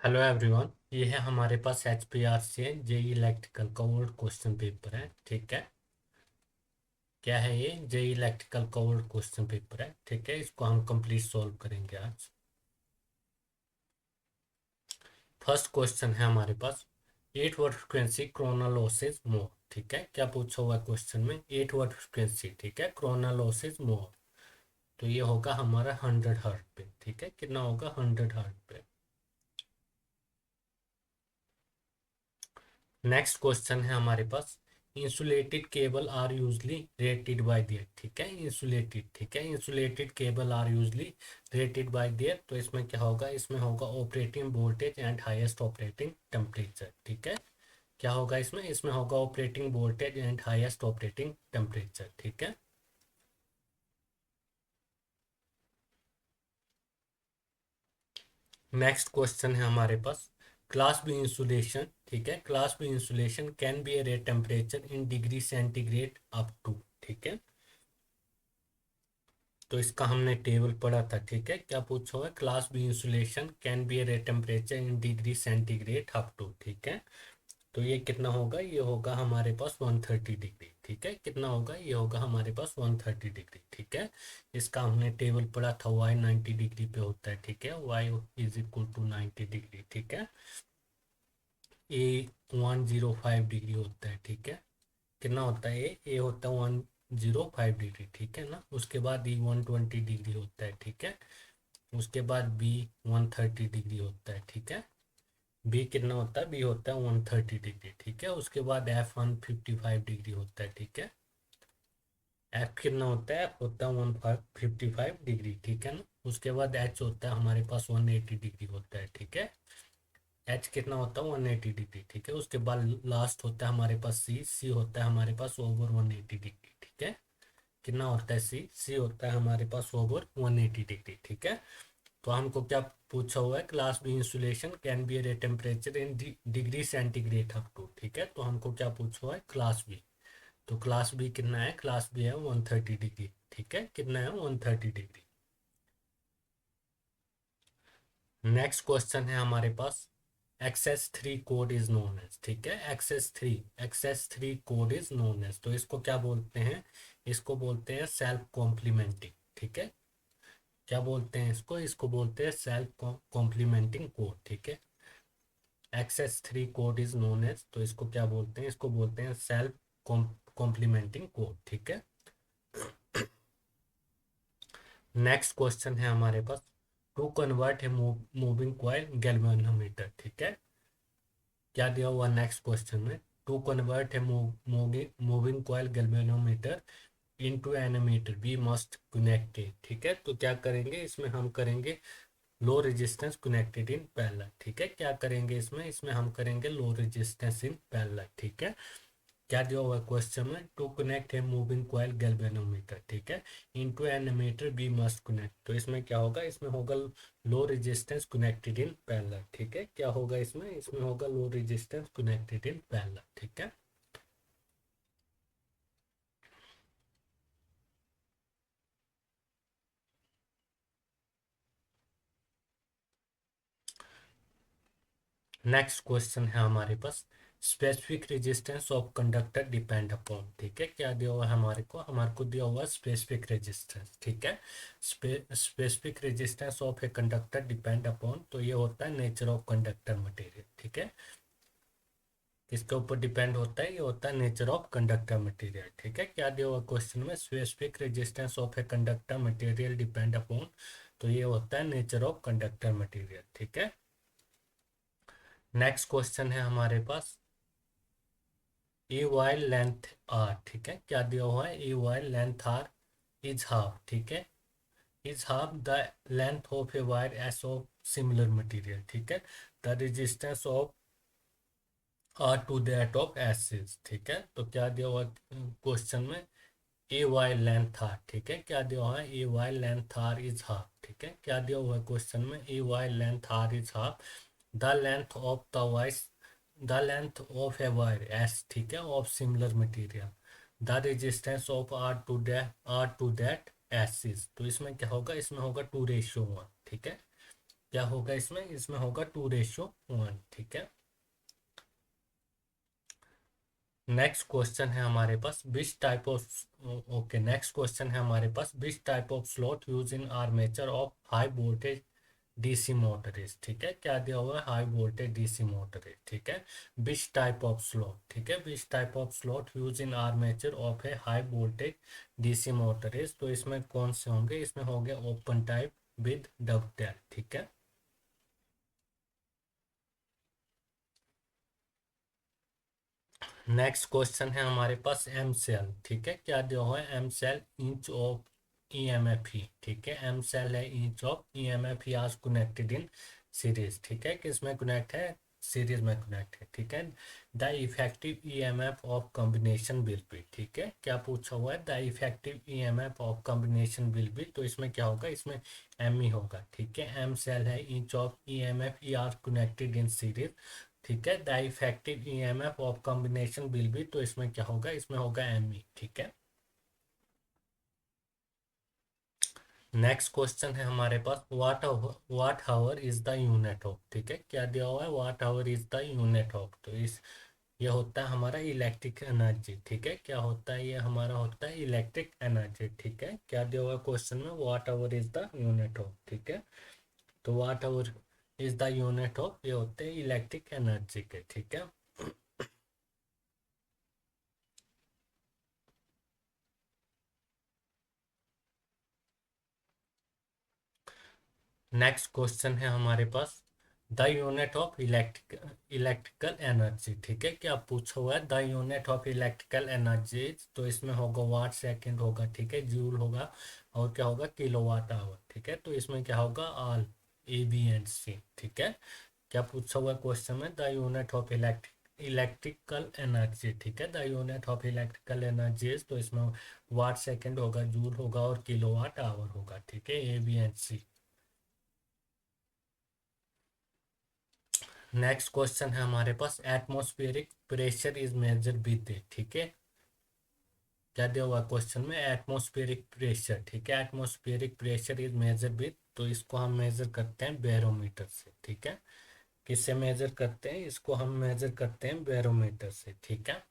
Hello everyone, ये है हमारे पास एच पी आर से जेई इलेक्ट्रिकल का ओल्ड क्वेश्चन पेपर है। ठीक है, क्या है ये? जेई इलेक्ट्रिकल का ओल्ड क्वेश्चन पेपर है। ठीक है, इसको हम कंप्लीट सॉल्व करेंगे आज। फर्स्ट क्वेश्चन है हमारे पास, 8 वाट फ्रिक्वेंसी कोरोना लॉसेस मोर। ठीक है, क्या पूछा हुआ है क्वेश्चन में? 8 वाट फ्रिक्वेंसी, ठीक है, कोरोना लॉसेस मोर। तो ये होगा हमारा 100 हर्ट पे। ठीक है, कितना होगा? 100 हर्ट पे। नेक्स्ट क्वेश्चन है हमारे पास, insulated cable are usually rated by their. ठीक है, इंसुलेटेड, ठीक है, insulated cable are usually rated by their. तो इसमें क्या होगा? इसमें होगा operating voltage and highest operating temperature. ठीक है, क्या होगा इसमें? इसमें होगा operating voltage and highest operating temperature. ठीक है, नेक्स्ट क्वेश्चन है हमारे पास, क्लास बी इंसुलेशन। ठीक है, class B insulation can be a rate temperature in degree centigrade up to. ठीक है, तो इसका हमने टेबल पढ़ा था। ठीक है, क्या पूछा हुआ है? Class B insulation can be at temperature in degree centigrade up to. ठीक है, तो ये कितना होगा? ये होगा हमारे पास 130 डिग्री। ठीक है, कितना होगा? ये होगा हमारे पास 130 डिग्री। ठीक है, इसका हमने टेबल पढ़ा था, वाई 90 डिग्री पे होता है। ठीक है, Y is equal to 90 degree. ठीक है, ए 105 डिग्री होता है। ठीक है, कितना होता है? ए होता है 105 डिग्री। ठीक है ना, उसके बाद ई 120 डिग्री होता है। ठीक है, उसके बाद बी 130 डिग्री होता है। ठीक है, बी कितना होता है? बी होता है 130 डिग्री। ठीक है, उसके बाद एफ 155 डिग्री होता है। ठीक है, एफ कितना होता है? एफ होता है 155 डिग्री। ठीक है ना, उसके बाद एच होता है हमारे पास 180 डिग्री होता है। ठीक है, एच कितना होता है? 180 डिग्री। ठीक है, उसके बाद लास्ट होता है हमारे पास सी। सी होता है हमारे पास ओवर 180 डिग्री। ठीक है, कितना होता है? सी। सी होता है हमारे पास ओवर 180 डिग्री। ठीक है, तो हमको क्या पूछा हुआ है? Class B insulation can be at temperature in degree centigrade up to. ठीक है, तो हमको क्या पूछा हुआ है? Class B. तो क्लास बी कितना है? क्लास बी है 130 डिग्री। ठीक है, कितना है? 130 डिग्री। नेक्स्ट क्वेश्चन है हमारे पास, excess three code is known as. ठीक है, excess three code is known as. तो इसको क्या बोलते हैं? इसको बोलते हैं सेल्फ कॉम्प्लीमेंटिंग। ठीक है, क्या बोलते हैं इसको? इसको बोलते हैं सेल्फ कॉम्प्लीमेंटिंग कोड। ठीक है, excess three code is known as, तो इसको क्या बोलते हैं? इसको बोलते हैं सेल्फ कॉम्प्लीमेंटिंग कोड। ठीक है, नेक्स्ट क्वेश्चन है हमारे पास, to convert a moving coil galvanometer. ठीक है, क्या दिया हुआ नेक्स्ट क्वेश्चन में? To convert a moving coil galvanometer into ammeter we must connect it. ठीक है, तो क्या करेंगे इसमें? हम करेंगे low resistance connected in parallel. ठीक है, क्या करेंगे इसमें? इसमें हम करेंगे लो रेजिस्टेंस इन पैरेलल। ठीक है, क्या दिया हुआ क्वेश्चन में? टू कनेक्ट है मूविंग कॉइल गैल्वेनोमीटर। ठीक है, into an ammeter be must connect. तो इसमें क्या होगा? इसमें होगा low resistance connected in parallel. ठीक है, क्या होगा इसमें? इसमें होगा low resistance connected in parallel. ठीक है, नेक्स्ट क्वेश्चन है हमारे पास, specific resistance of conductor depend upon. ठीक है, क्या दिया हुआ है हमारे को दिया हुआ स्पेसिफिक रेजिस्टेंस। ठीक है, specific resistance of a conductor depend upon, तो ये होता है नेचर ऑफ कंडक्टर मटेरियल। ठीक है, किसके ऊपर डिपेंड होता है? ये होता है नेचर ऑफ कंडक्टर मटेरियल। ठीक है, क्या दिया हुआ क्वेश्चन में? Specific resistance of a conductor material depend upon, तो ये होता है नेचर ऑफ कंडक्टर मटेरियल। ठीक है, नेक्स्ट क्वेश्चन है हमारे पास, ए वाई लेंथ आर। ठीक है, क्या दिया हुआ है? A Y length R is half. ठीक है, is half the length of a wire S of similar material. ठीक है, the resistance of R to that of S is. ठीक है, तो क्या दिया हुआ क्वेश्चन में? A Y length R. ठीक है, क्या दिया हुआ है? A Y length R is half. ठीक है, क्या दिया हुआ है क्वेश्चन में? A Y length R is half the length of the vice the length of a wire S. ठीक है, of similar material the resistance of R to that S is. तो इसमें क्या होगा? इसमें होगा 2:1। ठीक है, क्या होगा इसमें, इसमें होगा 2:1, ठीक है। नेक्स्ट क्वेश्चन है हमारे पास which type of okay next question है हमारे पास which type of slot use in armature of high voltage DC motor is, ठीक है। क्या दिया हुआ है, high voltage DC motor is, ठीक है। विच टाइप ऑफ स्लॉट, ठीक है, which type of slot use in armature of a high voltage DC motor is, तो इसमें कौन से होंगे, इसमें हो गया ओपन टाइप विद डबटेल, ठीक है। नेक्स्ट क्वेश्चन है हमारे पास एम सेल, ठीक है। क्या दिया हुआ है, M cell each of E M F E, ठीक है। एम सेल है each of E M F E आज कनेक्टेड इन सीरीज, ठीक है। किसमें कनेक्ट है, सीरीज में कनेक्ट है, ठीक है। The effective E M F of combination will be, ठीक है। क्या पूछा हुआ है, the effective E M F of combination will be, तो इसमें क्या होगा, इसमें एम ई होगा, ठीक है। एम सेल है each of E M F E are connected in series, ठीक है। The effective EMF of combination will be, तो इसमें क्या होगा, इसमें होगा एम ई, ठीक है। नेक्स्ट क्वेश्चन है हमारे पास वाट हावर इज द यूनिट ऑफ, ठीक है। क्या दिया हुआ है, वाट हावर इज द यूनिट ऑफ, तो इस ये होता है हमारा इलेक्ट्रिक एनर्जी, ठीक है। क्या होता है, ये हमारा होता है इलेक्ट्रिक एनर्जी, ठीक है। क्या दिया हुआ है क्वेश्चन में, watt hour is the unit of, ठीक है। तो watt hour is the unit of, ये होते हैं इलेक्ट्रिक एनर्जी के, ठीक है। नेक्स्ट क्वेश्चन है हमारे पास the unit of electrical energy, ठीक है। क्या पूछा हुआ है, the unit of electrical energy, तो इसमें होगा वाट सेकंड होगा, ठीक है, जूल होगा, और क्या होगा, किलोवाट आवर, ठीक है। तो इसमें क्या होगा, ऑल ए बी एंड सी, ठीक है। क्या पूछा हुआ क्वेश्चन में, the unit of electrical energy, ठीक है। The unit of electrical energy, तो इसमें वाट सेकंड होगा, जूल होगा, और किलोवाट आवर होगा, ठीक है, A B and C. Next question है हमारे पास atmospheric pressure is measure with, ठीक है। क्या दिया हुआ क्वेश्चन में, एटमॉस्फेरिक प्रेशर, ठीक है। Atmospheric pressure is measure with, तो इसको हम मेजर करते हैं बैरोमीटर से, ठीक है। किससे मेजर करते हैं, इसको हम मेजर करते हैं बैरोमीटर से, ठीक है।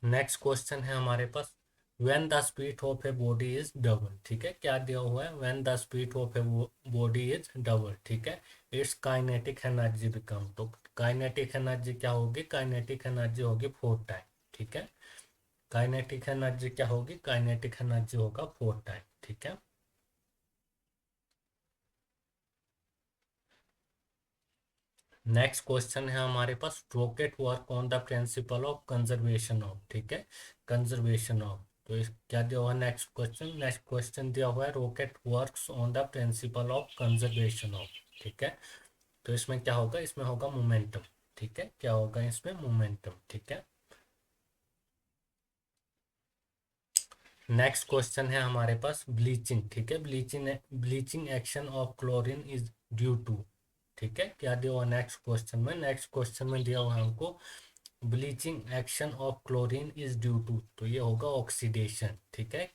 नेक्स्ट क्वेश्चन है हमारे पास when the speed of a body is double, ठीक है। क्या दिया हुआ है, when the speed of a body is double, ठीक है, इट्स काइनेटिक एनर्जी बिकम, तो काइनेटिक एनर्जी क्या होगी, काइनेटिक एनर्जी होगी 4 टाइम, ठीक है। काइनेटिक एनर्जी क्या होगी, काइनेटिक एनर्जी होगा 4 टाइम, ठीक है। नेक्स्ट क्वेश्चन है हमारे पास rocket work on the principle of conservation of, ठीक है, कंजर्वेशन ऑफ, तो इस क्या दिया हुआ है, नेक्स्ट क्वेश्चन दिया हुआ है rocket works on the principle of conservation of, ठीक है। तो इसमें क्या होगा, इसमें होगा मोमेंटम, ठीक है। क्या होगा इसमें, मोमेंटम, ठीक है। नेक्स्ट क्वेश्चन है हमारे पास ब्लीचिंग, ठीक है। Bleaching action of chlorine is due to, ठीक है। क्या दिया हुआ नेक्स्ट क्वेश्चन में, नेक्स्ट क्वेश्चन में दिया हुआ है हमको bleaching action of chlorine is due to, तो ये होगा ऑक्सीडेशन, ठीक है।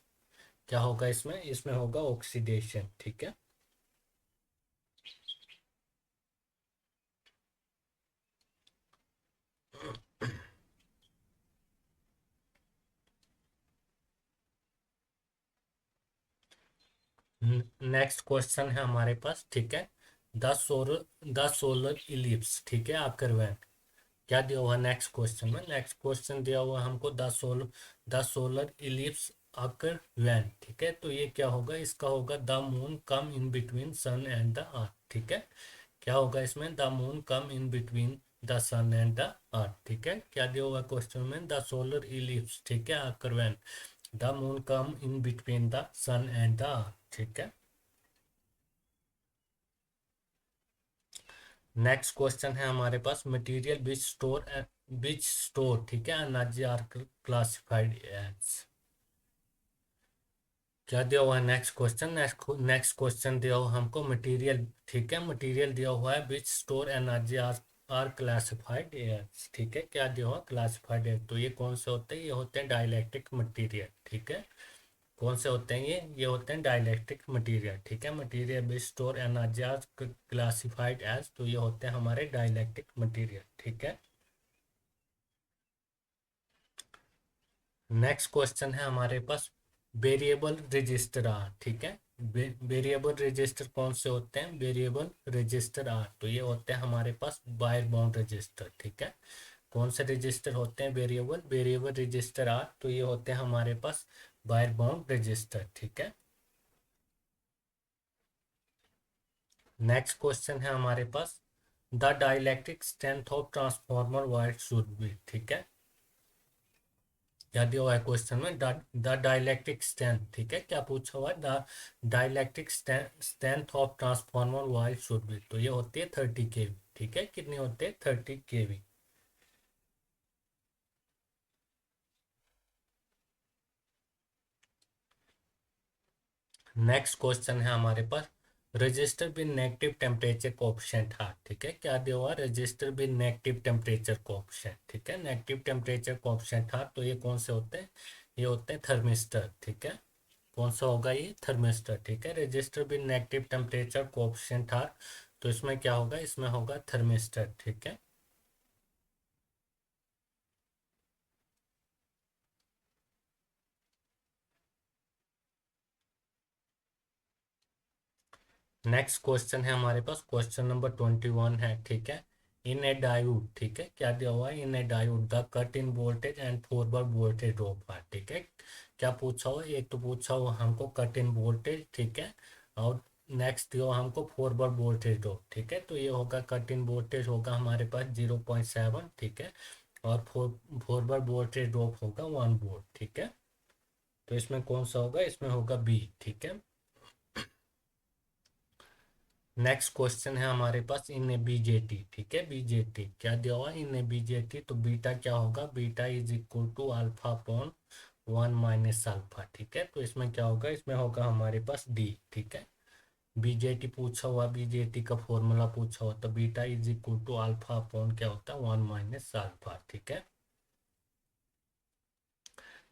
क्या होगा इसमें, इसमें होगा ऑक्सीडेशन, ठीक है। नेक्स्ट क्वेश्चन है हमारे पास, ठीक है, द सोलर इलिप्स, ठीक है, आकर क्या दिया हुआ नेक्स्ट क्वेश्चन में, नेक्स्ट क्वेश्चन दिया हुआ हमको the solar eclipse occur when, ठीक है। तो ये क्या होगा, इसका होगा the moon come in between sun and the earth, ठीक है। क्या होगा इसमें, the moon come in between the sun and the earth, ठीक है। क्या दिया हुआ क्वेश्चन में, द सोलर इलिप्स, ठीक है, occur when the moon come in between the sun and the earth, ठीक है। नेक्स्ट क्वेश्चन है हमारे पास मटेरियल विच स्टोर, ठीक है, एनर्जी आर क्लासिफाइड एज, क्या दिया हुआ है नेक्स्ट क्वेश्चन, नेक्स्ट क्वेश्चन दिया हुआ हमको मटेरियल, ठीक है, मटेरियल दिया हुआ है which store energy are classified as, ठीक है। क्या दिया हुआ क्लासिफाइड एज, तो ये कौन से होते हैं, ये होते हैं डाइलेक्ट्रिक मटेरियल, ठीक है। कौन से होते हैं ये होते हैं डाइलेक्ट्रिक मटेरियल, ठीक है। Material which store energy are classified as, तो ये होते हैं हमारे डाइलेक्ट्रिक मटेरियल, ठीक है। नेक्स्ट क्वेश्चन है हमारे पास वेरिएबल रजिस्टर आर, ठीक है। वेरिएबल रजिस्टर कौन से होते हैं, वेरिएबल रजिस्टर आर, तो ये होते हैं हमारे पास वायर बाउंड रजिस्टर, ठीक है। कौन से रजिस्टर होते हैं वेरिएबल, वेरिएबल रजिस्टर आर, तो ये होते हैं हमारे पास वायर बाउंड रजिस्टर, ठीक है। नेक्स्ट क्वेश्चन है हमारे पास the dielectric strength of transformer wire should be, ठीक है। क्या दिया हुआ है क्वेश्चन में, द डाइलेक्ट्रिक स्ट्रेंथ, ठीक है। क्या पूछा हुआ है, the dielectric strength of transformer wire should B, तो ये होती है 30 kV, ठीक है। कितनी होती है, 30 kV। नेक्स्ट क्वेश्चन है हमारे पास register with negative temperature coefficient है, ठीक है। क्या दिया हुआ, register with negative temperature coefficient, ठीक है। नेगेटिव टेम्परेचर कोएफिशिएंट है, तो ये कौन से होते हैं, ये होते हैं थर्मिस्टर, ठीक है। कौन सा होगा, ये थर्मिस्टर, ठीक है। Register with negative temperature coefficient है, तो इसमें क्या होगा, इसमें होगा थर्मिस्टर, ठीक है। नेक्स्ट क्वेश्चन है हमारे पास क्वेश्चन नंबर 21 है, ठीक है। इन ए डायोड, ठीक है। क्या दिया हुआ है, in a diode the cut in voltage and forward voltage drop है, ठीक है। क्या पूछा हुआ, एक तो पूछा हुआ हमको कट इन वोल्टेज, ठीक है। और नेक्स्ट दिया हुआ हमको फॉरवर्ड वोल्टेज ड्रॉप, ठीक है। तो ये होगा कट इन वोल्टेज होगा हमारे पास 0.7, ठीक है। और फॉरवर्ड वोल्टेज ड्रॉप होगा 1 वोल्ट, ठीक है। तो इसमें कौन सा होगा, इसमें होगा बी, ठीक है। नेक्स्ट क्वेश्चन है हमारे पास इन ए बीजेटी, ठीक है। बीजेटी क्या दिया हुआ है, इन ए बीजेटी, तो बीटा क्या होगा, beta is equal to alpha upon 1 - alpha, ठीक है। तो इसमें क्या होगा, इसमें होगा हमारे पास डी, ठीक है। बीजेटी पूछा हुआ, बीजेटी का फॉर्मूला पूछा हुआ, तो beta is equal to alpha upon क्या होता है 1 - अल्फा, ठीक है।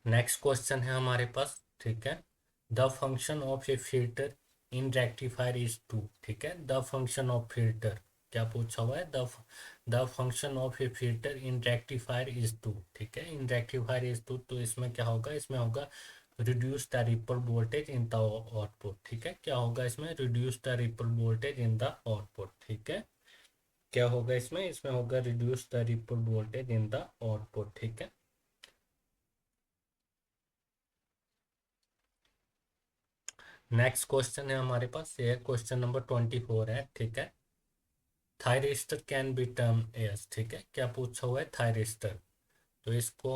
नेक्स्ट क्वेश्चन है हमारे पास, ठीक है। The function of a filter in rectifier is to, ठीक है। द फंक्शन ऑफ फिल्टर क्या पूछा हुआ है, the function of a filter in rectifier is to, ठीक है। इन रेक्टिफायर इज टू, तो इसमें क्या होगा, इसमें होगा reduce the ripple voltage in the output, ठीक है। क्या होगा इसमें, reduce the ripple voltage in the output, ठीक है। क्या होगा इसमें, इसमें होगा reduce the ripple voltage in the output, ठीक है। नेक्स्ट क्वेश्चन है हमारे पास, ये क्वेश्चन नंबर 24 है, ठीक है। Thyristor can be term as, ठीक है। क्या पूछा हुआ है, थायरिस्टर, तो इसको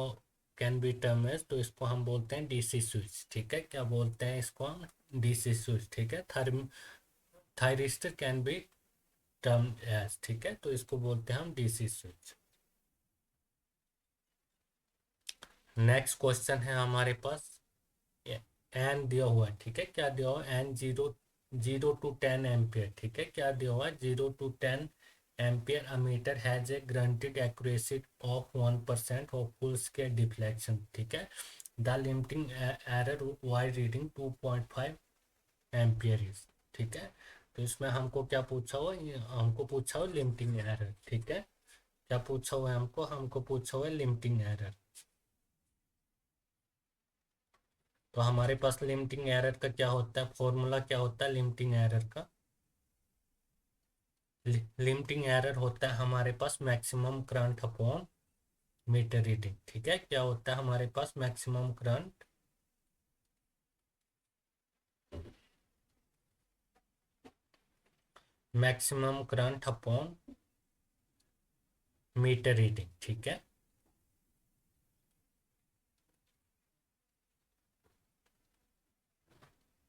कैन बी टर्म एज, तो इसको हम बोलते हैं डीसी स्विच, ठीक है। क्या बोलते हैं इसको हम, डीसी स्विच, ठीक है। Thyristor can be term as, ठीक है। तो इसको बोलते हैं हम डीसी स्विच। नेक्स्ट क्वेश्चन है हमारे पास एन दिया हुआ है, ठीक है। क्या दिया हुआ है, एन 0 to 10 एम्पियर, ठीक है। क्या दिया हुआ है, 0 to 10 ampere ammeter has a granted accuracy of 1% of full scale deflection, ठीक है। The limiting error Y reading 2.5 ampere is, ठीक है। तो इसमें हमको क्या पूछा हुआ, हमको पूछा हुआ लिमिटिंग एरर, ठीक है। क्या पूछा हुआ है हमको, हमको पूछा हुआ है लिमिटिंग एरर। तो हमारे पास लिमिटिंग एरर का क्या होता है, फॉर्मूला क्या होता है लिमिटिंग एरर का, लिमिटिंग एरर होता है हमारे पास maximum current upon meter reading, ठीक है। क्या होता है हमारे पास maximum current, maximum current upon meter reading, ठीक है।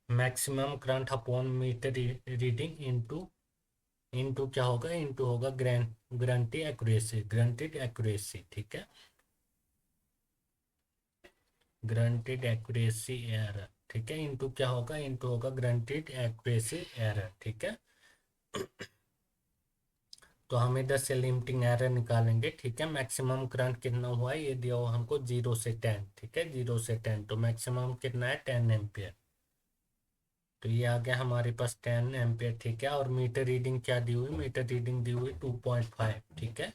Maximum current upon meter reading into into क्या होगा, इनटू होगा ग्रांटेड एक्यूरेसी, ठीक है। ग्रांटेड एक्यूरेसी एरर, ठीक है। इनटू क्या होगा, इनटू होगा ग्रांटेड एक्यूरेसी एरर, ठीक है। तो हम इधर से लिमिटिंग एरर निकालेंगे, ठीक है। मैक्सिमम करंट कितना हुआ है, ये दिया हुआ हमको 0 से 10, ठीक है, 0 से 10, तो मैक्सिमम कितना है 10 एम्पियर। तो ये आ गया हमारे पास 10 एम्पियर, ठीक है। और मीटर रीडिंग क्या दी हुई, मीटर रीडिंग दी हुई 2.5, ठीक है,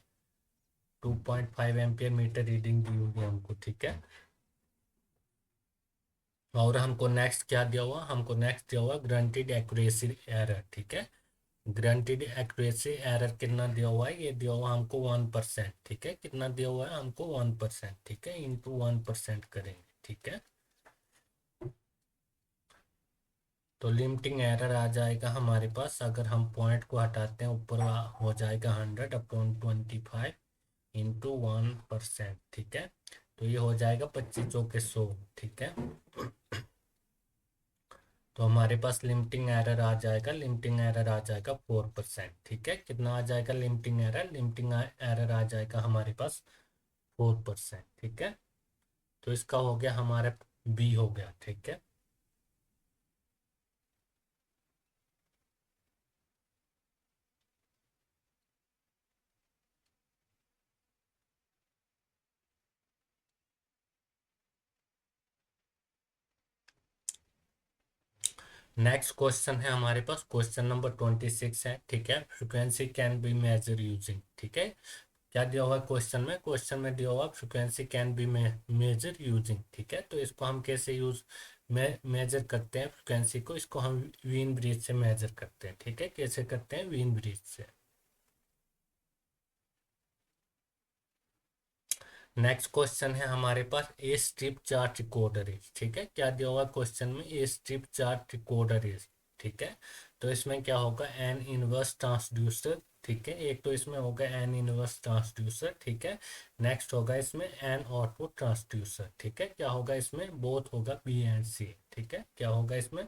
2.5 एम्पियर मीटर रीडिंग दी हुई है हमको, ठीक है। और हमको नेक्स्ट क्या दिया हुआ, हमको नेक्स्ट दिया हुआ ग्रांटेड एक्यूरेसी एरर, ठीक है। ग्रांटेड एक्यूरेसी एरर कितना दिया हुआ है, ये दिया हुआ हमको 1%, ठीक है। कितना दिया हुआ है हमको 1%, ठीक है, इंटू 1% करेंगे, ठीक है। तो लिमिटिंग एरर आ जाएगा हमारे पास, अगर हम पॉइंट को हटाते हैं ऊपर हो जाएगा 100/25 इंटू 1%, ठीक है। तो ये हो जाएगा 25 चौके 100, ठीक है। तो हमारे पास लिमिटिंग एरर आ जाएगा, लिमिटिंग एरर आ जाएगा 4%, ठीक है। कितना आ जाएगा लिमिटिंग एरर, लिमिटिंग एरर आ जाएगा हमारे पास 4%, ठीक है। तो इसका हो गया हमारा बी हो गया, ठीक है। नेक्स्ट क्वेश्चन है हमारे पास, क्वेश्चन नंबर 26 है, ठीक है। Frequency can be measure using, ठीक है। क्या दिया हुआ है क्वेश्चन में, क्वेश्चन में दिया हुआ frequency can be measure using, ठीक है। तो इसको हम कैसे यूज मेजर करते हैं फ्रिक्वेंसी को, इसको हम वीन ब्रिज से मेजर करते हैं, ठीक है। कैसे करते हैं, वीन ब्रिज से। नेक्स्ट क्वेश्चन है हमारे पास ए स्ट्रिप चार्ट रिकॉर्डर इज, ठीक है। क्या दिया हुआ क्वेश्चन में, ए स्ट्रिप चार्ट रिकॉर्डर इज, ठीक है। तो इसमें क्या होगा, एन इनवर्स ट्रांसड्यूसर, ठीक है। एक तो इसमें होगा एन इनवर्स ट्रांसड्यूसर, ठीक है। नेक्स्ट होगा इसमें एन आउटपुट ट्रांसड्यूसर, ठीक है। क्या होगा इसमें, बोथ होगा बी एंड सी, ठीक है। क्या होगा इसमें,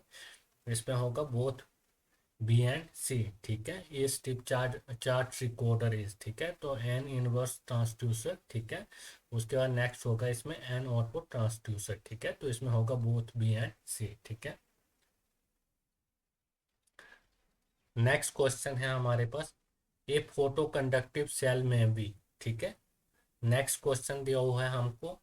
इसमें होगा बोथ बी एंड सी, ठीक है। ये स्ट्रिप चार्ट रिकॉर्डर इज, ठीक है। तो एन इनवर्स ट्रांसड्यूसर, ठीक है। उसके बाद नेक्स्ट होगा इसमें एन आउटपुट ट्रांसड्यूसर, ठीक है। तो इसमें होगा बोथ बी एंड सी, ठीक है। नेक्स्ट क्वेश्चन है हमारे पास, ए फोटो कंडक्टिव सेल में भी, ठीक है। नेक्स्ट क्वेश्चन दिया हुआ है हमको,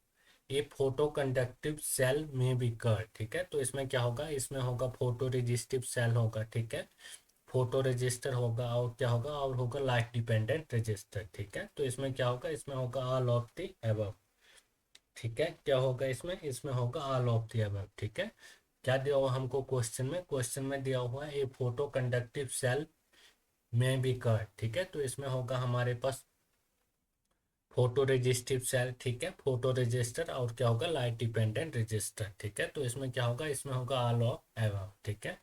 ए फोटो कंडक्टिव सेल में भी कर, ठीक है। तो इसमें क्या होगा, इसमें होगा फोटो रेजिस्टिव सेल होगा, ठीक है। फोटो रजिस्टर होगा, और क्या होगा, और होगा लाइट डिपेंडेंट रजिस्टर, ठीक है। तो इसमें क्या होगा, इसमें होगा ऑल ऑफ द अबव, ठीक है। क्या होगा इसमें, इसमें होगा ऑल ऑफ द अबव, ठीक है। क्या दिया हुआ हमको क्वेश्चन में, क्वेश्चन में दिया हुआ है ए फोटो कंडक्टिव सेल में भी कर, ठीक है। तो इसमें होगा हमारे पास फोटो रजिस्टिव सेल, ठीक है, फोटो रजिस्टर, और क्या होगा लाइट डिपेंडेंट रजिस्टर, ठीक है। तो इसमें क्या होगा, इसमें होगा ऑल ऑफ अबव, ठीक है।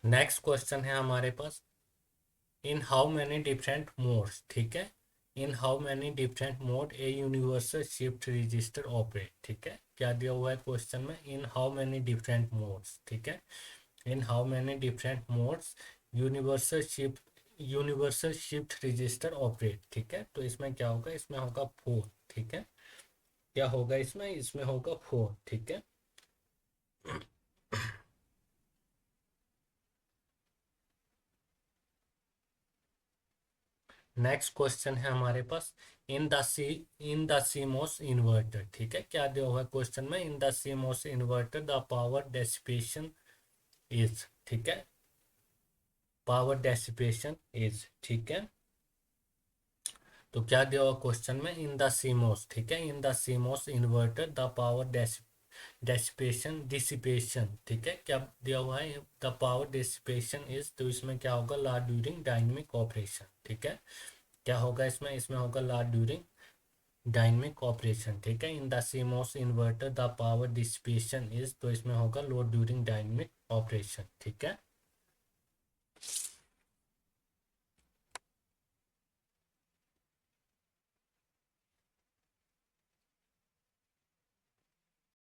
नेक्स्ट क्वेश्चन है हमारे पास, in how many different modes, ठीक है। In how many different mode a universal shift register operate, ठीक है। क्या दिया हुआ है क्वेश्चन में, in how many different modes, ठीक है। In how many different modes universal shift register operate, ठीक है। तो इसमें क्या होगा, इसमें होगा 4, ठीक है। क्या होगा इसमें, इसमें होगा 4, ठीक है। नेक्स्ट क्वेश्चन है हमारे पास, इन द सीमोस इन्वर्टर, ठीक है। क्या दिया हुआ है क्वेश्चन में, in the CMOS inverter the power dissipation is, ठीक है, पावर डेसिपेशन इज, ठीक है। तो क्या दिया हुआ क्वेश्चन में, इन द सीमोस, ठीक है, in the CMOS inverter the power dissipation dissipation, ठीक है। क्या दिया हुआ है, द पावर डिसिपेशन इज, तो इसमें क्या होगा, ला ड्यूरिंग डायनेमिक ऑपरेशन, ठीक है। क्या होगा इसमें, इसमें होगा ला ड्यूरिंग डायनेमिक ऑपरेशन, ठीक है। In the CMOS inverter the power dissipation is, तो इसमें होगा लोड ड्यूरिंग डायनेमिक ऑपरेशन, ठीक है।